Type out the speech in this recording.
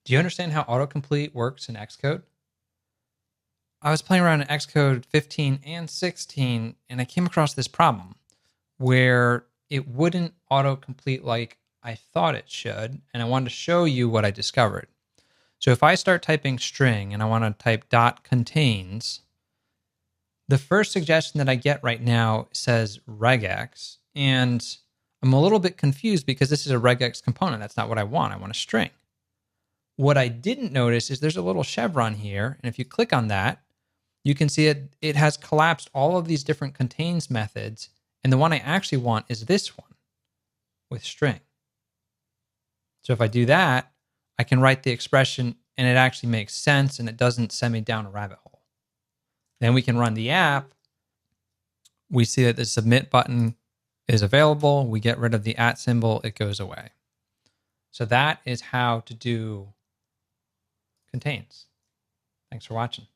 Do you understand how autocomplete works in Xcode? I was playing around in Xcode 15 and 16, and I came across this problem where it wouldn't autocomplete like I thought it should, and I wanted to show you what I discovered. So if I start typing string and I want to type dot contains, the first suggestion that I get right now says regex, and I'm a little bit confused because this is a regex component. That's not what I want. I want a string. What I didn't notice is there's a little chevron here, and if you click on that, you can see it has collapsed all of these different contains methods, and the one I actually want is this one with string. So if I do that, I can write the expression and it actually makes sense and it doesn't send me down a rabbit hole. Then we can run the app. We see that the submit button is available. We get rid of the @ symbol, it goes away. So that is how to do contains. Thanks for watching.